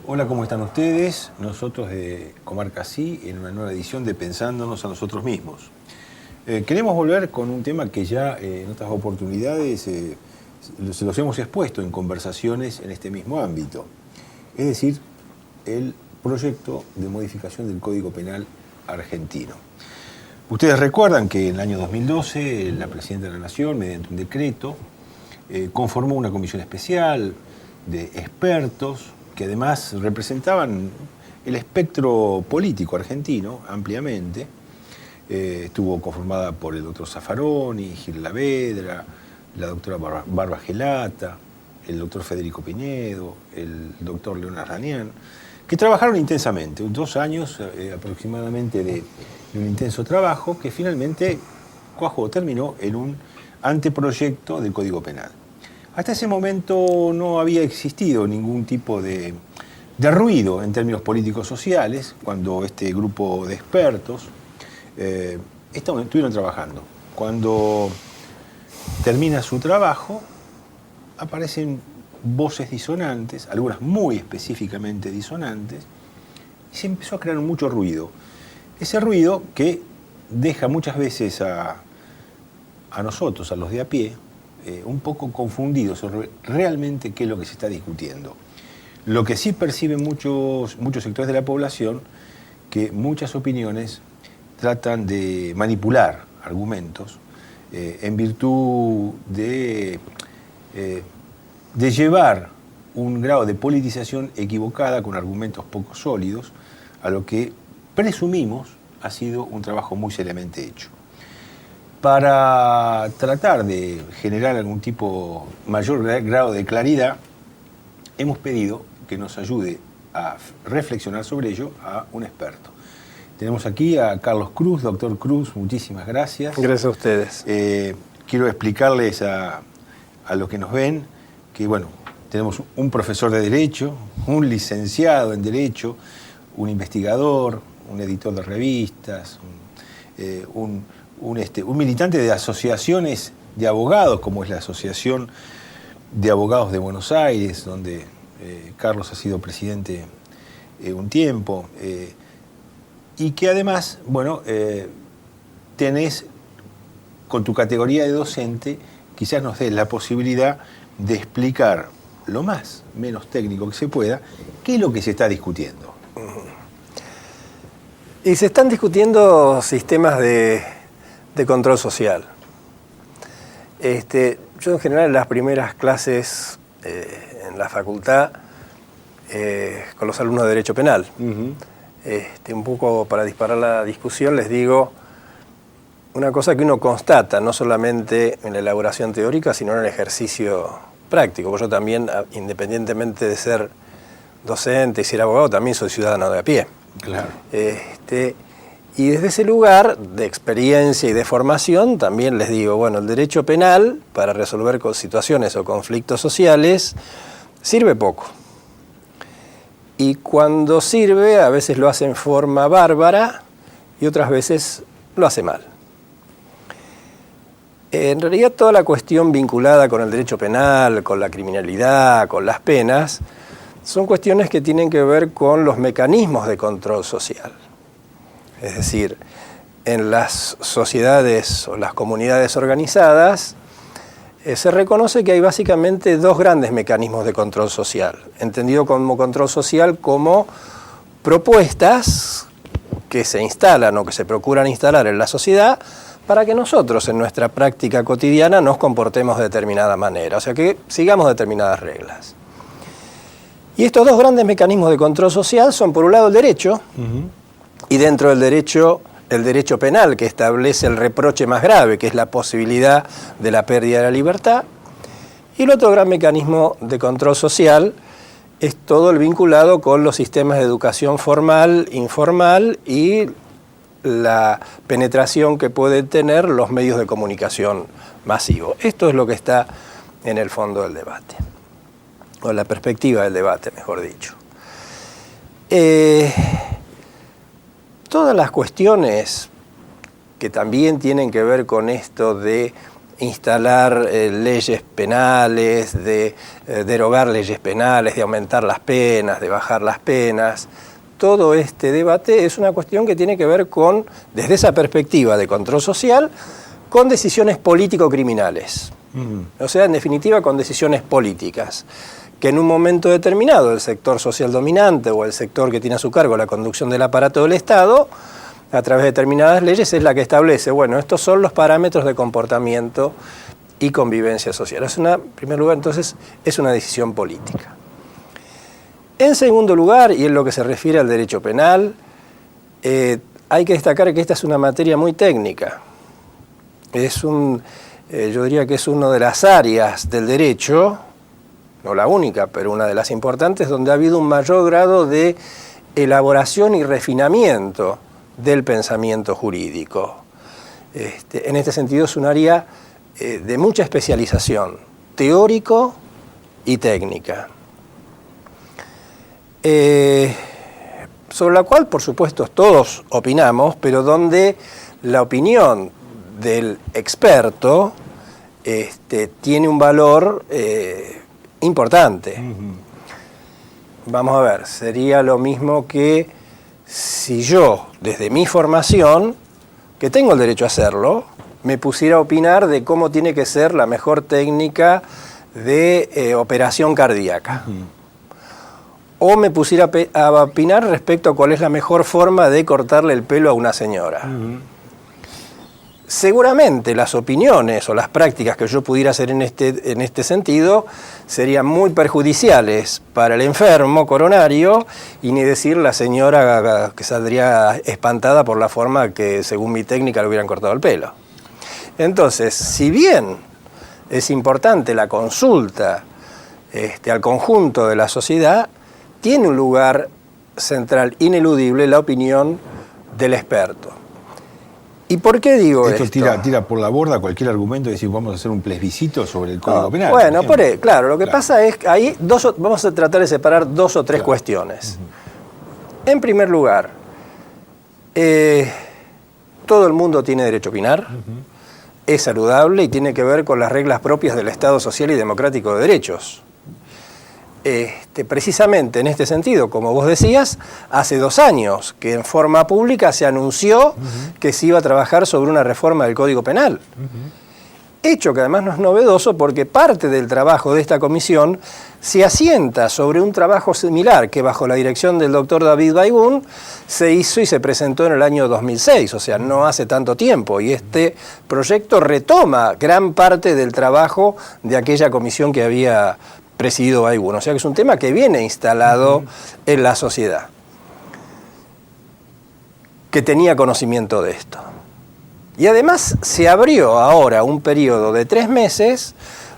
Hola, ¿cómo están ustedes? Nosotros de Comarca Sí, en una nueva edición de Pensándonos a nosotros mismos. Queremos volver con un tema que ya en otras oportunidades se los hemos expuesto en conversaciones en este mismo ámbito. Es decir, el proyecto de modificación del Código Penal argentino. Ustedes recuerdan que en el año 2012 la Presidenta de la Nación, mediante un decreto, conformó una comisión especial de expertos que además representaban el espectro político argentino ampliamente. Estuvo conformada por el doctor Zaffaroni, Gil Lavedra, la doctora Barba Gelata, el doctor Federico Piñedo, el doctor Leonard Ranián, que trabajaron intensamente, 2 años aproximadamente de un intenso trabajo que finalmente terminó en un anteproyecto del Código Penal. Hasta ese momento no había existido ningún tipo de ruido en términos políticos sociales cuando este grupo de expertos estuvieron trabajando. Cuando termina su trabajo, aparecen voces disonantes, algunas muy específicamente disonantes, y se empezó a crear mucho ruido. Ese ruido que deja muchas veces a nosotros, a los de a pie, un poco confundidos sobre realmente qué es lo que se está discutiendo. Lo que sí perciben muchos sectores de la población, que muchas opiniones tratan de manipular argumentos en virtud de llevar un grado de politización equivocada con argumentos poco sólidos a lo que presumimos ha sido un trabajo muy seriamente hecho. Para tratar de generar algún tipo mayor grado de claridad, hemos pedido que nos ayude a reflexionar sobre ello a un experto. Tenemos aquí a Carlos Cruz. Doctor Cruz, muchísimas gracias. Gracias a ustedes. Quiero explicarles a los que nos ven que, bueno, tenemos un profesor de Derecho, un licenciado en Derecho, un investigador, un editor de revistas, un militante de asociaciones de abogados, como es la Asociación de Abogados de Buenos Aires, donde Carlos ha sido presidente un tiempo, y que además, bueno, tenés, con tu categoría de docente, quizás nos des la posibilidad de explicar lo menos técnico que se pueda, qué es lo que se está discutiendo. Y se están discutiendo sistemas de control social. Yo en general en las primeras clases en la facultad con los alumnos de Derecho Penal, un poco para disparar la discusión les digo una cosa que uno constata no solamente en la elaboración teórica sino en el ejercicio práctico, porque yo también, independientemente de ser docente y ser abogado, también soy ciudadano de a pie. Claro. Y desde ese lugar de experiencia y de formación también les digo, bueno, el derecho penal para resolver situaciones o conflictos sociales sirve poco. Y cuando sirve, a veces lo hace en forma bárbara y otras veces lo hace mal. En realidad toda la cuestión vinculada con el derecho penal, con la criminalidad, con las penas, son cuestiones que tienen que ver con los mecanismos de control social. Es decir, en las sociedades o las comunidades organizadas se reconoce que hay básicamente 2 grandes mecanismos de control social, entendido como control social como propuestas que se instalan o que se procuran instalar en la sociedad para que nosotros en nuestra práctica cotidiana nos comportemos de determinada manera, o sea que sigamos determinadas reglas. Y estos 2 grandes mecanismos de control social son por un lado el derecho, y dentro del derecho, el derecho penal, que establece el reproche más grave, que es la posibilidad de la pérdida de la libertad. Y el otro gran mecanismo de control social es todo el vinculado con los sistemas de educación formal, informal y la penetración que pueden tener los medios de comunicación masivos. Esto es lo que está en el fondo del debate, o la perspectiva del debate, mejor dicho. Todas las cuestiones que también tienen que ver con esto de instalar leyes penales, de derogar leyes penales, de aumentar las penas, de bajar las penas. Todo este debate es una cuestión que tiene que ver con, desde esa perspectiva de control social, con decisiones político-criminales. O sea, en definitiva, con decisiones políticas, que en un momento determinado el sector social dominante o el sector que tiene a su cargo la conducción del aparato del Estado, a través de determinadas leyes, es la que establece, bueno, estos son los parámetros de comportamiento y convivencia social. En primer lugar, entonces, es una decisión política. En segundo lugar, y en lo que se refiere al derecho penal, hay que destacar que esta es una materia muy técnica. Yo diría que es una de las áreas del derecho, no la única, pero una de las importantes, donde ha habido un mayor grado de elaboración y refinamiento del pensamiento jurídico. En este sentido es un área de mucha especialización, teórico y técnica. Sobre la cual, por supuesto, todos opinamos, pero donde la opinión del experto tiene un valor importante. Vamos a ver, sería lo mismo que si yo, desde mi formación, que tengo el derecho a hacerlo, me pusiera a opinar de cómo tiene que ser la mejor técnica de operación cardíaca. O me pusiera a opinar respecto a cuál es la mejor forma de cortarle el pelo a una señora. Seguramente las opiniones o las prácticas que yo pudiera hacer en este sentido serían muy perjudiciales para el enfermo coronario, y ni decir la señora que saldría espantada por la forma que según mi técnica le hubieran cortado el pelo. Entonces, si bien es importante la consulta al conjunto de la sociedad, tiene un lugar central ineludible la opinión del experto. ¿Y por qué digo esto? Esto tira por la borda cualquier argumento y decir vamos a hacer un plebiscito sobre el Código Penal. Bueno, claro, lo que pasa es que ahí vamos a tratar de separar dos o tres cuestiones. En primer lugar, todo el mundo tiene derecho a opinar, es saludable y tiene que ver con las reglas propias del Estado social y democrático de derechos. Precisamente en este sentido, como vos decías, hace 2 años que en forma pública se anunció que se iba a trabajar sobre una reforma del Código Penal. Hecho que además no es novedoso porque parte del trabajo de esta comisión se asienta sobre un trabajo similar que bajo la dirección del doctor David Baigún se hizo y se presentó en el año 2006, o sea, no hace tanto tiempo, y este proyecto retoma gran parte del trabajo de aquella comisión que había presidido Baigún, o sea que es un tema que viene instalado en la sociedad, que tenía conocimiento de esto. Y además se abrió ahora un periodo de 3 meses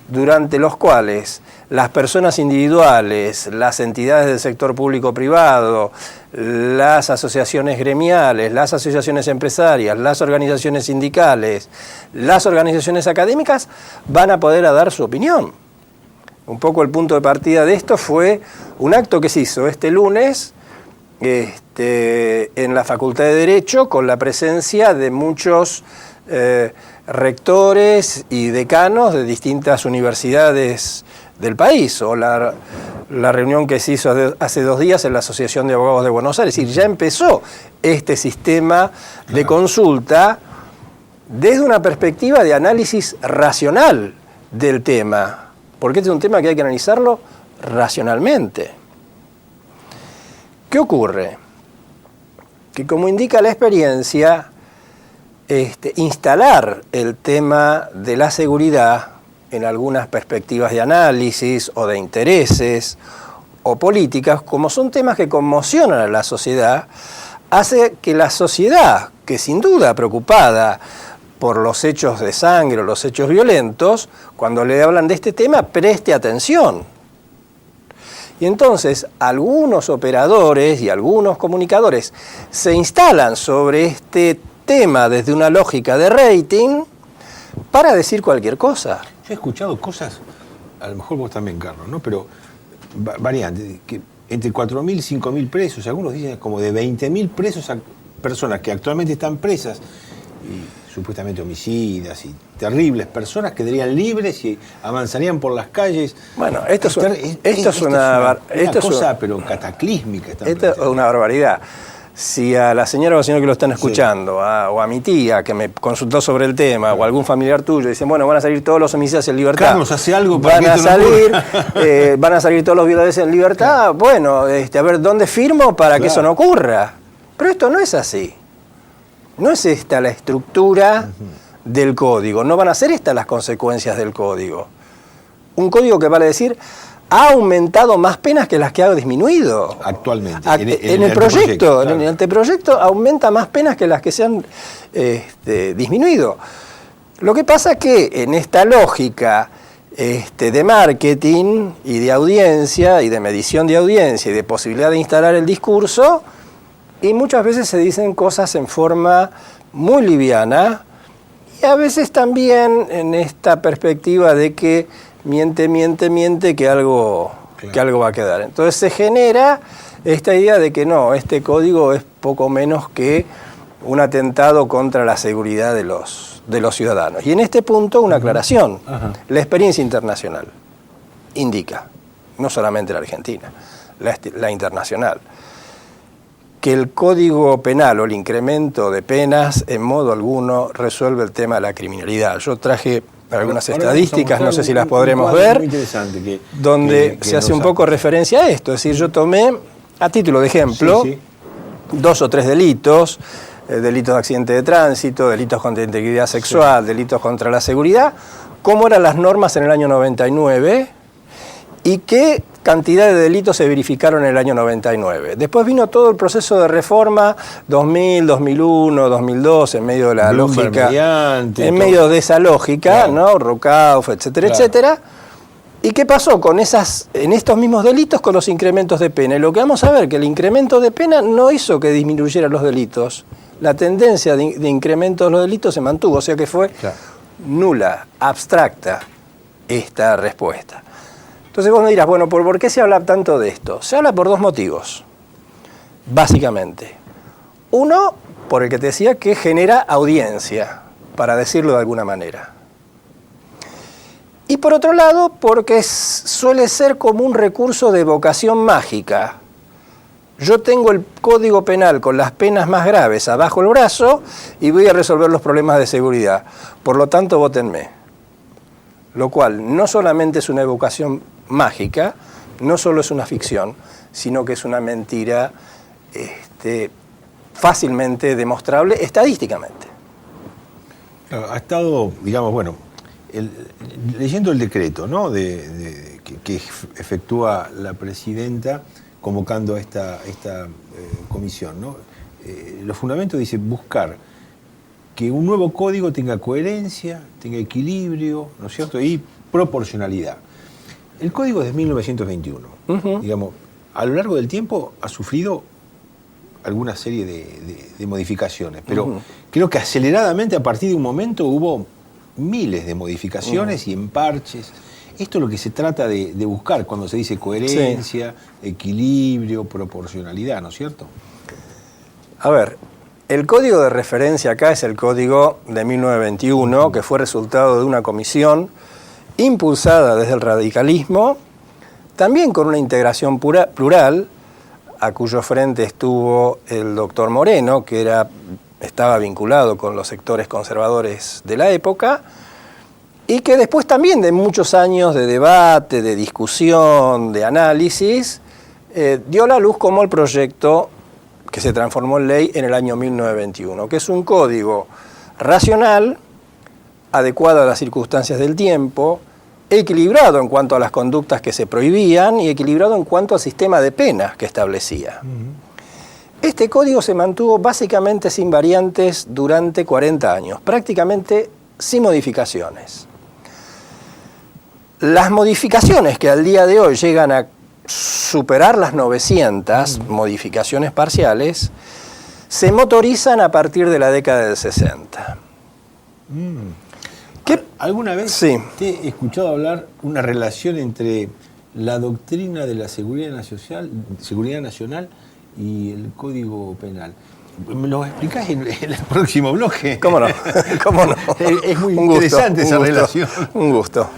durante los cuales las personas individuales, las entidades del sector público-privado, las asociaciones gremiales, las asociaciones empresarias, las organizaciones sindicales, las organizaciones académicas van a poder dar su opinión. Un poco el punto de partida de esto fue un acto que se hizo este lunes en la Facultad de Derecho con la presencia de muchos rectores y decanos de distintas universidades del país, o la reunión que se hizo hace 2 días en la Asociación de Abogados de Buenos Aires. Es decir, ya empezó este sistema de consulta desde una perspectiva de análisis racional del tema, porque este es un tema que hay que analizarlo racionalmente. ¿Qué ocurre? Que como indica la experiencia, instalar el tema de la seguridad en algunas perspectivas de análisis o de intereses o políticas, como son temas que conmocionan a la sociedad, hace que la sociedad, que sin duda preocupada por los hechos de sangre o los hechos violentos, cuando le hablan de este tema, preste atención. Y entonces algunos operadores y algunos comunicadores se instalan sobre este tema desde una lógica de rating para decir cualquier cosa. Yo he escuchado cosas, a lo mejor vos también, Carlos, ¿no? Pero variantes, que entre 4.000 y 5.000 presos, algunos dicen como de 20.000 presos a personas que actualmente están presas, y supuestamente homicidas y terribles personas, quedarían libres y avanzarían por las calles. Bueno, esto es una cosa, pero cataclísmica. Esto es una barbaridad. Si a la señora o al señor que lo están escuchando, o a mi tía que me consultó sobre el tema, o a algún familiar tuyo, dicen, bueno, van a salir todos los homicidas en libertad. Carlos, hace algo para van que a esto salir, no ocurra. van a salir todos los violadores en libertad. Claro. Bueno, a ver, ¿dónde firmo para que eso no ocurra? Pero esto no es así. No es esta la estructura del código. No van a ser estas las consecuencias del código. Un código que vale decir ha aumentado más penas que las que ha disminuido. Actualmente. En el proyecto, claro. En el anteproyecto aumenta más penas que las que se han disminuido. Lo que pasa es que en esta lógica de marketing y de audiencia y de medición de audiencia y de posibilidad de instalar el discurso, y muchas veces se dicen cosas en forma muy liviana y a veces también en esta perspectiva de que miente, que algo va a quedar. Entonces se genera esta idea de que no, este código es poco menos que un atentado contra la seguridad de los ciudadanos. Y en este punto una aclaración. La experiencia internacional indica, no solamente la argentina, la internacional, que el Código Penal o el incremento de penas en modo alguno resuelve el tema de la criminalidad. Yo traje algunas estadísticas, no sé si las podremos ver, donde se hace un poco referencia a esto. Es decir, yo tomé, a título de ejemplo, 2 o 3 delitos, delitos de accidente de tránsito, delitos contra la integridad sexual, delitos contra la seguridad, cómo eran las normas en el año 99 y qué cantidad de delitos se verificaron en el año 99. Después vino todo el proceso de reforma 2000, 2001, 2002, en medio de la lógica, en medio de esa lógica, ¿no? Rocauf, etcétera, etcétera. ¿Y qué pasó con en estos mismos delitos con los incrementos de pena? Y lo que vamos a ver, que el incremento de pena no hizo que disminuyeran los delitos. La tendencia de incremento de los delitos se mantuvo, o sea que fue nula, abstracta esta respuesta. Entonces vos me dirás, bueno, ¿por qué se habla tanto de esto? Se habla por 2 motivos, básicamente. Uno, por el que te decía que genera audiencia, para decirlo de alguna manera. Y por otro lado, porque suele ser como un recurso de vocación mágica. Yo tengo el Código Penal con las penas más graves abajo el brazo y voy a resolver los problemas de seguridad. Por lo tanto, vótenme. Lo cual no solamente es una evocación mágica, no solo es una ficción, sino que es una mentira fácilmente demostrable estadísticamente. Ha estado, digamos, bueno, leyendo el decreto, ¿no? que efectúa la presidenta convocando a esta comisión, ¿no? Los fundamentos dice buscar que un nuevo código tenga coherencia, tenga equilibrio, ¿no es cierto? Y proporcionalidad. El código es de 1921. Digamos, a lo largo del tiempo ha sufrido alguna serie de modificaciones, pero creo que aceleradamente a partir de un momento hubo miles de modificaciones y en parches. Esto es lo que se trata de buscar cuando se dice coherencia, equilibrio, proporcionalidad, ¿no es cierto? A ver, el código de referencia acá es el código de 1921, que fue resultado de una comisión impulsada desde el radicalismo, también con una integración plural, a cuyo frente estuvo el doctor Moreno, que estaba vinculado con los sectores conservadores de la época, y que después también de muchos años de debate, de discusión, de análisis, dio la luz como el proyecto que se transformó en ley en el año 1921, que es un código racional, adecuado a las circunstancias del tiempo, equilibrado en cuanto a las conductas que se prohibían y equilibrado en cuanto al sistema de penas que establecía. Este código se mantuvo básicamente sin variantes durante 40 años, prácticamente sin modificaciones. Las modificaciones que al día de hoy llegan a superar las 900 modificaciones parciales, se motorizan a partir de la década del 60. ¿Alguna vez te he escuchado hablar una relación entre la doctrina de la seguridad nacional y el Código Penal? ¿Me lo explicás en el próximo bloque? ¿Cómo no? ¿Cómo no? Es muy interesante esa relación. Un gusto.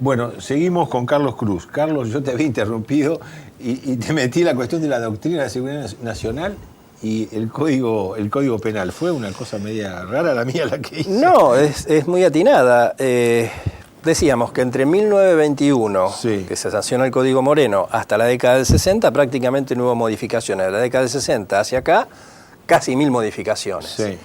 Bueno, seguimos con Carlos Cruz. Carlos, yo te había interrumpido y te metí la cuestión de la doctrina de la seguridad nacional y el código penal. ¿Fue una cosa media rara la mía la que hice? No, es muy atinada. Decíamos que entre 1921, que se sancionó el Código Moreno, hasta la década del 60, prácticamente no hubo modificaciones. De la década del 60 hacia acá, casi 1000 modificaciones. Sí.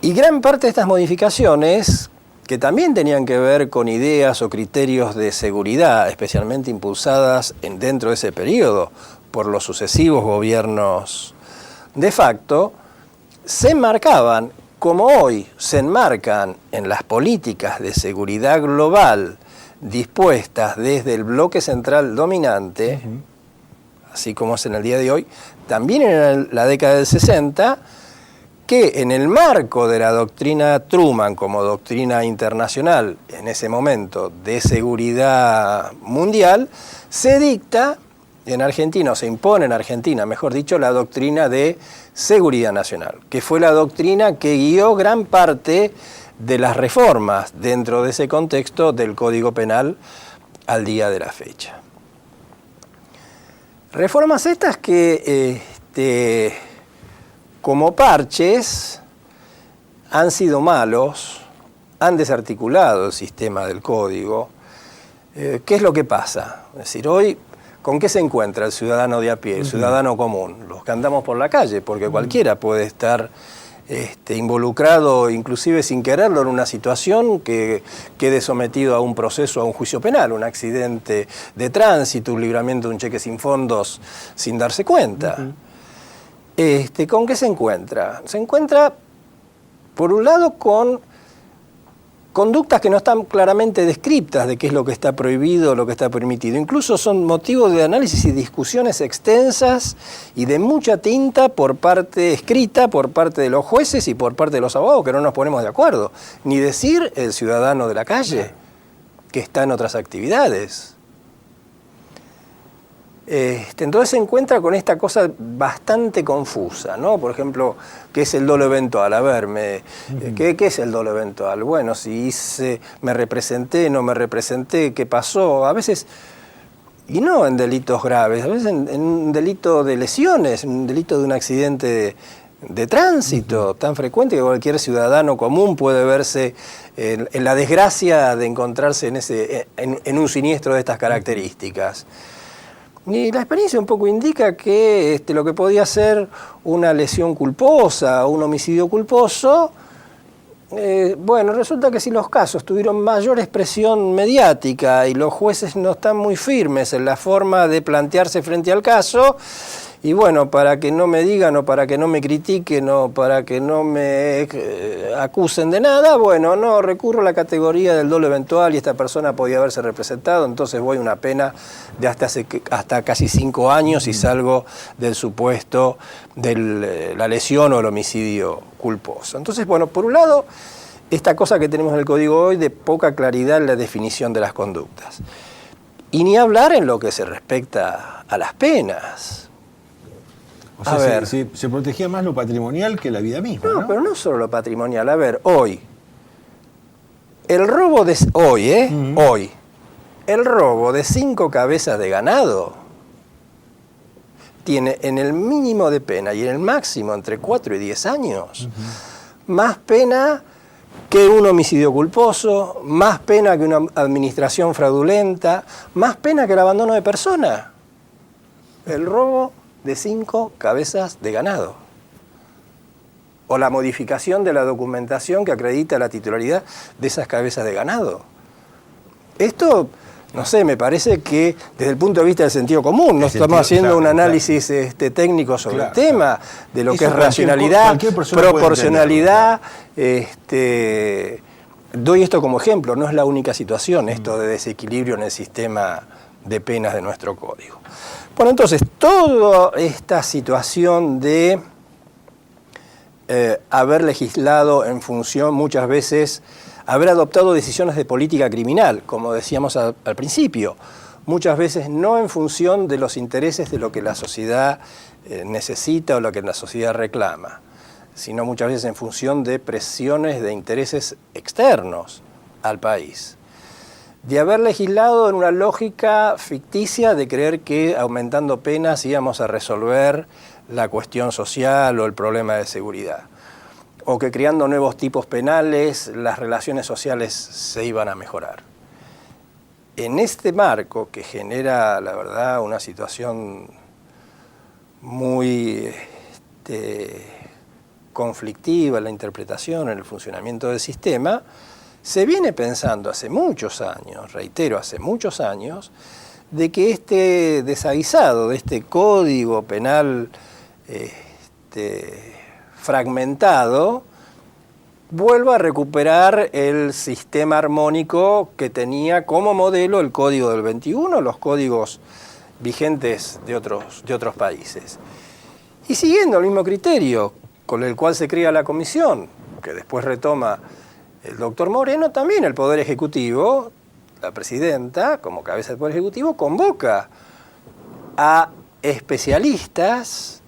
Y gran parte de estas modificaciones, que también tenían que ver con ideas o criterios de seguridad, especialmente impulsadas dentro de ese periodo por los sucesivos gobiernos de facto, se enmarcaban, como hoy se enmarcan en las políticas de seguridad global dispuestas desde el bloque central dominante, así como es en el día de hoy, también en la década del 60, que en el marco de la doctrina Truman como doctrina internacional, en ese momento de seguridad mundial, se dicta en Argentina, o se impone en Argentina, mejor dicho, la doctrina de seguridad nacional, que fue la doctrina que guió gran parte de las reformas dentro de ese contexto del Código Penal al día de la fecha. Reformas estas que como parches han sido malos, han desarticulado el sistema del código. ¿Qué es lo que pasa? Es decir, hoy, ¿con qué se encuentra el ciudadano de a pie, el ciudadano común? Los que andamos por la calle, porque cualquiera puede estar involucrado, inclusive sin quererlo, en una situación que quede sometido a un proceso, a un juicio penal, un accidente de tránsito, un libramiento de un cheque sin fondos sin darse cuenta. ¿Con qué se encuentra? Se encuentra, por un lado, con conductas que no están claramente descriptas de qué es lo que está prohibido, lo que está permitido. Incluso son motivo de análisis y discusiones extensas y de mucha tinta escrita por parte de los jueces y por parte de los abogados, que no nos ponemos de acuerdo. Ni decir el ciudadano de la calle, que está en otras actividades. Entonces se encuentra con esta cosa bastante confusa, ¿no? Por ejemplo, ¿qué es el dolo eventual? A ver, ¿qué es el dolo eventual? Bueno, si me representé, no me representé, ¿qué pasó? A veces, y no en delitos graves, a veces en un delito de lesiones, en un delito de un accidente de tránsito tan frecuente que cualquier ciudadano común puede verse en la desgracia de encontrarse en un siniestro de estas características. Y la experiencia un poco indica que lo que podía ser una lesión culposa o un homicidio culposo, bueno, resulta que si los casos tuvieron mayor expresión mediática y los jueces no están muy firmes en la forma de plantearse frente al caso, y bueno, para que no me digan o para que no me critiquen o para que no me acusen de nada, bueno, no, recurro a la categoría del dolo eventual y esta persona podía haberse representado, entonces voy a una pena de hasta casi 5 años y salgo del supuesto de la lesión o el homicidio culposo. Entonces, bueno, por un lado, esta cosa que tenemos en el código hoy de poca claridad en la definición de las conductas. Y ni hablar en lo que se respecta a las penas. O sea, se protegía más lo patrimonial que la vida misma, ¿no? No, pero no solo lo patrimonial. A ver, hoy, el robo de... Hoy, el robo de 5 cabezas de ganado tiene en el mínimo de pena y en el máximo entre 4 y 10 años. más pena que un homicidio culposo, más pena que una administración fraudulenta, más pena que el abandono de persona. El robo de 5 cabezas de ganado. O la modificación de la documentación que acredita la titularidad de esas cabezas de ganado. Esto, no sé, me parece que desde el punto de vista del sentido común, no estamos haciendo un análisis técnico sobre el tema, de lo que es racionalidad, proporcionalidad. Doy esto como ejemplo, no es la única situación, esto de desequilibrio en el sistema de penas de nuestro código. Bueno, entonces, toda esta situación de haber legislado en función, muchas veces, haber adoptado decisiones de política criminal, como decíamos al principio, muchas veces no en función de los intereses de lo que la sociedad necesita o lo que la sociedad reclama, sino muchas veces en función de presiones de intereses externos al país. De haber legislado en una lógica ficticia de creer que aumentando penas íbamos a resolver la cuestión social o el problema de seguridad, o que creando nuevos tipos penales las relaciones sociales se iban a mejorar. En este marco que genera, la verdad, una situación muy conflictiva en la interpretación, en el funcionamiento del sistema, se viene pensando hace muchos años, reitero, hace muchos años, de que este desaguisado de este código penal fragmentado vuelva a recuperar el sistema armónico que tenía como modelo el Código del 21, los códigos vigentes de otros países. Y siguiendo el mismo criterio con el cual se crea la comisión, que después retoma el doctor Moreno, también el Poder Ejecutivo, la presidenta, como cabeza del Poder Ejecutivo, convoca a especialistas,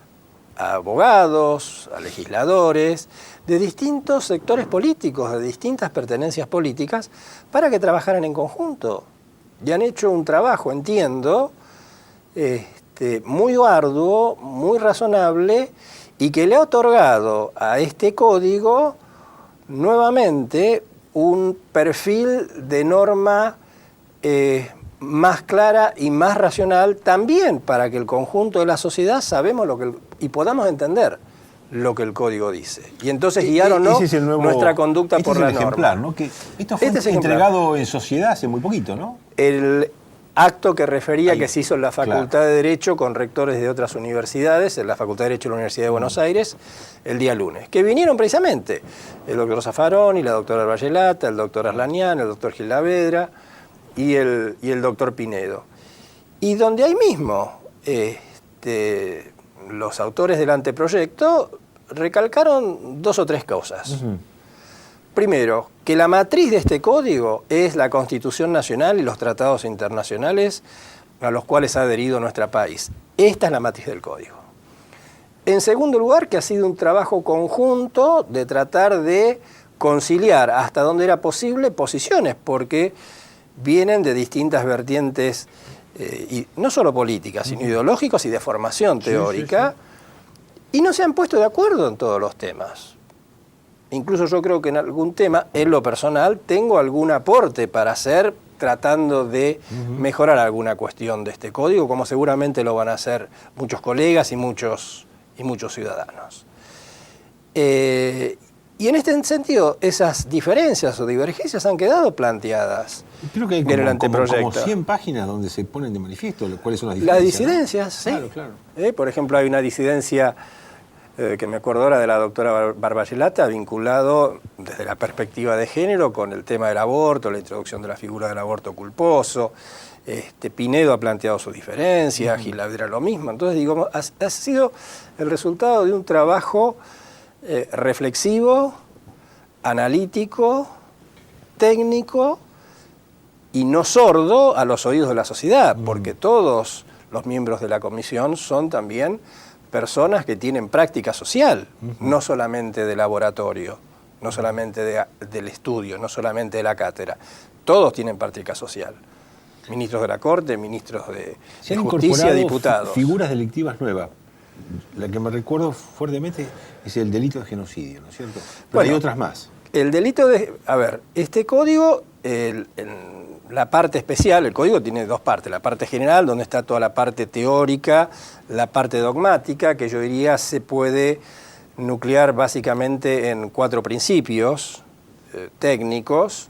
a abogados, a legisladores, de distintos sectores políticos, de distintas pertenencias políticas, para que trabajaran en conjunto. Y han hecho un trabajo, entiendo, muy arduo, muy razonable, y que le ha otorgado a este código nuevamente un perfil de norma más clara y más racional, también para que el conjunto de la sociedad sabemos y podamos entender lo que el código dice. Y entonces guiar o no nuestra conducta por la norma. Ejemplar, ¿no? Que esto fue entregado en sociedad hace muy poquito, ¿no? El acto que refería que se hizo en la Facultad de Derecho con rectores de otras universidades, en la Facultad de Derecho de la Universidad de Buenos Aires, el día lunes, que vinieron precisamente el doctor Zaffaroni, la doctora Arbayelata, el doctor Aslanian, el doctor Gilavedra y el doctor Pinedo. Y donde ahí mismo los autores del anteproyecto recalcaron 2 o 3 cosas. Primero, que la matriz de este código es la Constitución Nacional y los tratados internacionales a los cuales ha adherido nuestro país. Esta es la matriz del código. En segundo lugar, que ha sido un trabajo conjunto de tratar de conciliar hasta donde era posible posiciones, porque vienen de distintas vertientes, y no solo políticas, sino ideológicas y de formación teórica, y no se han puesto de acuerdo en todos los temas. Incluso yo creo que en algún tema, en lo personal, tengo algún aporte para hacer tratando de mejorar alguna cuestión de este código, como seguramente lo van a hacer muchos colegas y muchos ciudadanos. Y en este sentido, esas diferencias o divergencias han quedado planteadas. Creo que hay en el anteproyecto. Como 100 páginas donde se ponen de manifiesto cuáles son las diferencias. Las disidencias, ¿no? Sí. Claro. Por ejemplo, hay una disidencia que me acuerdo ahora de la doctora Barbayelata, vinculado desde la perspectiva de género con el tema del aborto, la introducción de la figura del aborto culposo. Pinedo ha planteado sus diferencias, Gilavedra lo mismo. Entonces, digo, ha sido el resultado de un trabajo reflexivo, analítico, técnico y no sordo a los oídos de la sociedad, porque todos los miembros de la comisión son también personas que tienen práctica social, no solamente de laboratorio, no solamente del estudio, no solamente de la cátedra. Todos tienen práctica social. Ministros de la Corte, ministros de Justicia, diputados. Figuras delictivas nuevas. la que me recuerdo fuertemente es el delito de genocidio, ¿no es cierto? Pero Bueno, hay otras más. El delito de... A ver, este código, la parte especial, el código tiene dos partes. La parte general, donde está toda la parte teórica, la parte dogmática, que yo diría se puede nuclear básicamente en 4 principios técnicos,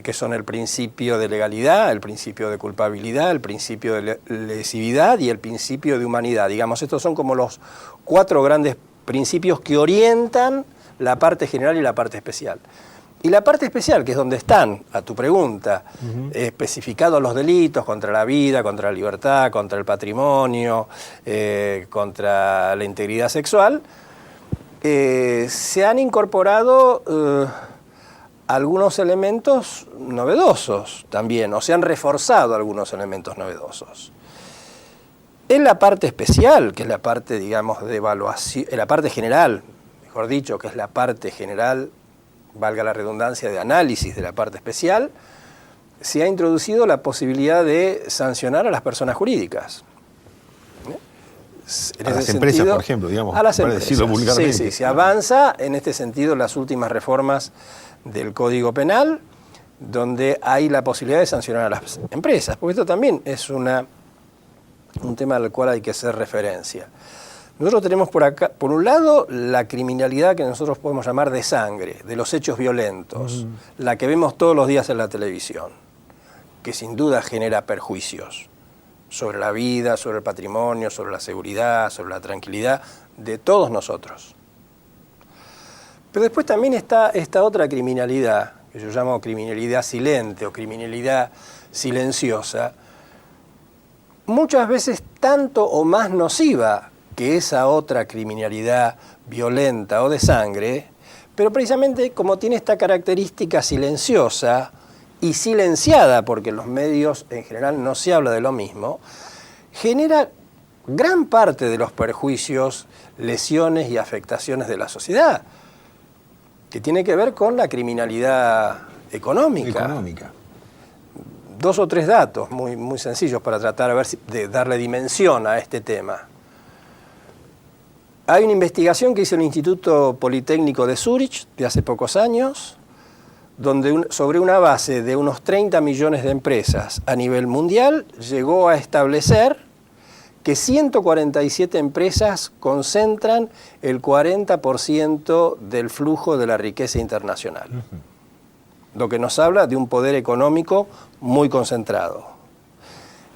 que son el principio de legalidad, el principio de culpabilidad, el principio de lesividad y el principio de humanidad. Digamos, estos son como los 4 grandes principios que orientan la parte general y la parte especial. Y la parte especial, que es donde están, a tu pregunta, especificados los delitos contra la vida, contra la libertad, contra el patrimonio, contra la integridad sexual, se han incorporado algunos elementos novedosos también, o se han reforzado algunos elementos novedosos. En la parte especial, que es la parte, digamos, de evaluación, en la parte general, mejor dicho, que es la parte general, valga la redundancia, de análisis de la parte especial, se ha introducido la posibilidad de sancionar a las personas jurídicas. A las empresas, por ejemplo, digamos, a las para empresas. decirlo vulgarmente. Sí, se avanza en este sentido las últimas reformas del Código Penal, donde hay la posibilidad de sancionar a las empresas, porque esto también es un tema al cual hay que hacer referencia. Nosotros tenemos por acá, por un lado, la criminalidad que nosotros podemos llamar de sangre, de los hechos violentos, la que vemos todos los días en la televisión, que sin duda genera perjuicios sobre la vida, sobre el patrimonio, sobre la seguridad, sobre la tranquilidad de todos nosotros. Pero después también está esta otra criminalidad, que yo llamo criminalidad silente o criminalidad silenciosa, muchas veces tanto o más nociva que esa otra criminalidad violenta o de sangre, pero precisamente como tiene esta característica silenciosa y silenciada, porque en los medios en general no se habla de lo mismo, genera gran parte de los perjuicios, lesiones y afectaciones de la sociedad, que tiene que ver con la criminalidad económica. 2 o 3 datos muy, muy sencillos para tratar de darle dimensión a este tema. Hay una investigación que hizo el Instituto Politécnico de Zúrich de hace pocos años, donde sobre una base de unos 30 millones de empresas a nivel mundial llegó a establecer que 147 empresas concentran el 40% del flujo de la riqueza internacional, lo que nos habla de un poder económico muy concentrado.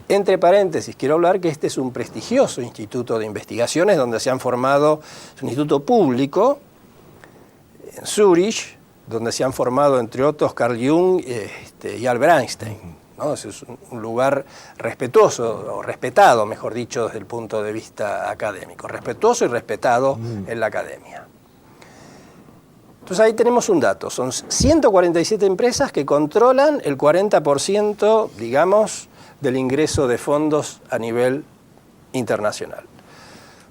Entre paréntesis, quiero hablar que este es un prestigioso instituto de investigaciones donde se han formado, es un instituto público en Zúrich, donde se han formado, entre otros, Carl Jung y Albert Einstein, ¿no? Es un lugar respetuoso, o respetado, mejor dicho, desde el punto de vista académico. Respetuoso y respetado en la academia. Entonces ahí tenemos un dato. Son 147 empresas que controlan el 40%, digamos, del ingreso de fondos a nivel internacional.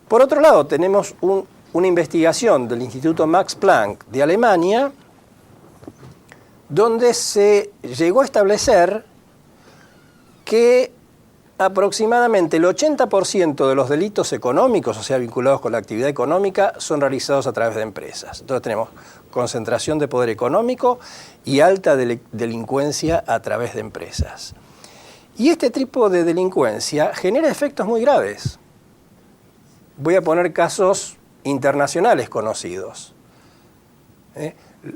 Por otro lado, tenemos una investigación del Instituto Max Planck de Alemania, donde se llegó a establecer que aproximadamente el 80% de los delitos económicos, o sea, vinculados con la actividad económica, son realizados a través de empresas. Entonces tenemos concentración de poder económico y alta delincuencia a través de empresas. Y este tipo de delincuencia genera efectos muy graves. Voy a poner casos internacionales conocidos.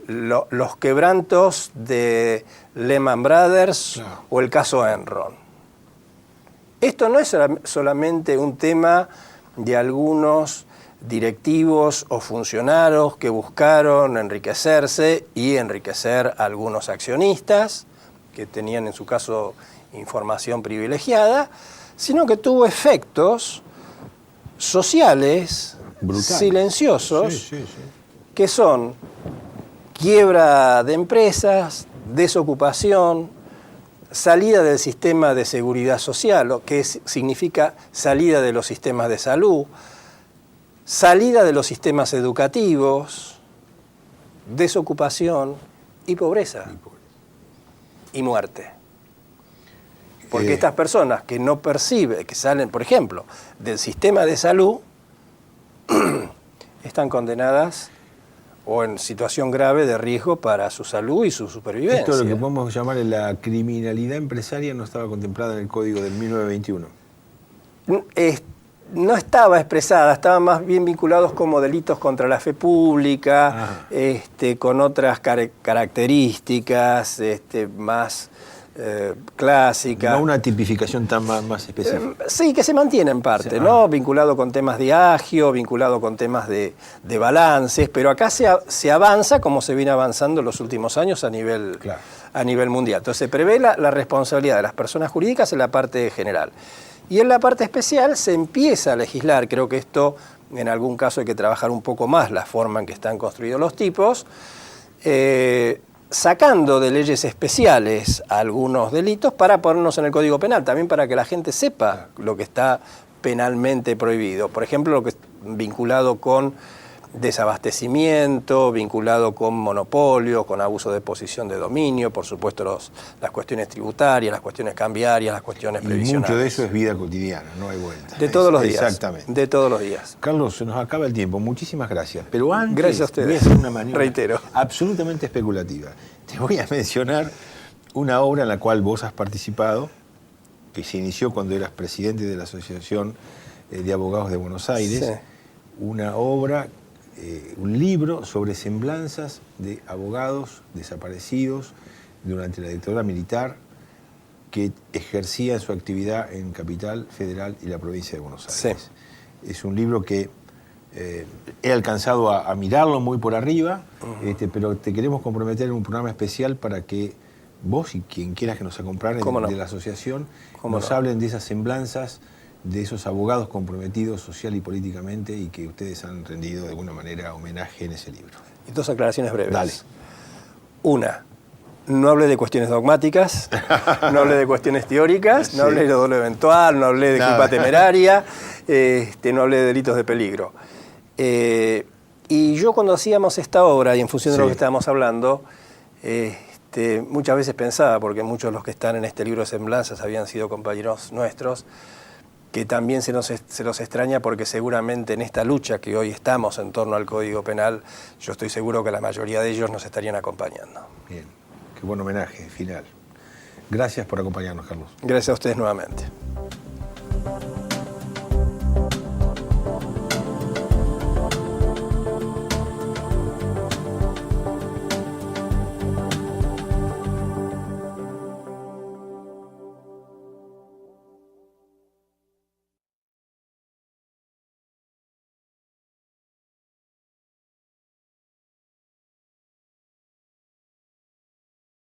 Los quebrantos de Lehman Brothers o el caso Enron. Esto no es solamente un tema de algunos directivos o funcionarios que buscaron enriquecerse y enriquecer a algunos accionistas que tenían en su caso información privilegiada, sino que tuvo efectos sociales silenciosos que son quiebra de empresas, desocupación, salida del sistema de seguridad social, lo que significa salida de los sistemas de salud, salida de los sistemas educativos, desocupación y pobreza y muerte. Porque estas personas que no perciben, que salen, por ejemplo, del sistema de salud, están condenadas o en situación grave de riesgo para su salud y su supervivencia. Esto es lo que podemos llamar la criminalidad empresaria, no estaba contemplada en el Código del 1921. No estaba expresada, estaban más bien vinculados como delitos contra la fe pública, con otras características más clásicas. No una tipificación tan más específica. Sí, que se mantiene en parte, ¿no? Vinculado con temas de agio, vinculado con temas de balances, pero acá se avanza como se viene avanzando en los últimos años a nivel mundial. Entonces se prevé la responsabilidad de las personas jurídicas en la parte general. Y en la parte especial se empieza a legislar, creo que esto en algún caso hay que trabajar un poco más la forma en que están construidos los tipos, sacando de leyes especiales algunos delitos para ponernos en el Código Penal, también para que la gente sepa lo que está penalmente prohibido. Por ejemplo, lo que es vinculado con desabastecimiento, vinculado con monopolio, con abuso de posición de dominio, por supuesto las cuestiones tributarias, las cuestiones cambiarias, las cuestiones previsionales. Y mucho de eso es vida cotidiana, no hay vuelta. De todos los días. Exactamente. De todos los días. Carlos, se nos acaba el tiempo. Muchísimas gracias. Pero antes gracias a ustedes. Voy a hacer una maniobra reitero, absolutamente especulativa. Te voy a mencionar una obra en la cual vos has participado, que se inició cuando eras presidente de la Asociación de Abogados de Buenos Aires. Sí. Una obra, un libro sobre semblanzas de abogados desaparecidos durante la dictadura militar que ejercían su actividad en Capital Federal y la provincia de Buenos Aires. Sí. Es un libro que he alcanzado a mirarlo muy por arriba, pero te queremos comprometer en un programa especial para que vos y quien quieras que nos acompañe de la asociación nos hablen de esas semblanzas, de esos abogados comprometidos social y políticamente y que ustedes han rendido de alguna manera homenaje en ese libro. Y dos aclaraciones breves. Dale. Una, no hablé de cuestiones dogmáticas, no hablé de cuestiones teóricas, no hablé de doble eventual, no hablé de culpa temeraria, no hablé de delitos de peligro. Y yo cuando hacíamos esta obra, y en función de lo que estábamos hablando, muchas veces pensaba, porque muchos de los que están en este libro de semblanzas habían sido compañeros nuestros, que también se los extraña porque seguramente en esta lucha que hoy estamos en torno al Código Penal, yo estoy seguro que la mayoría de ellos nos estarían acompañando. Bien, qué buen homenaje final. Gracias por acompañarnos, Carlos. Gracias a ustedes nuevamente.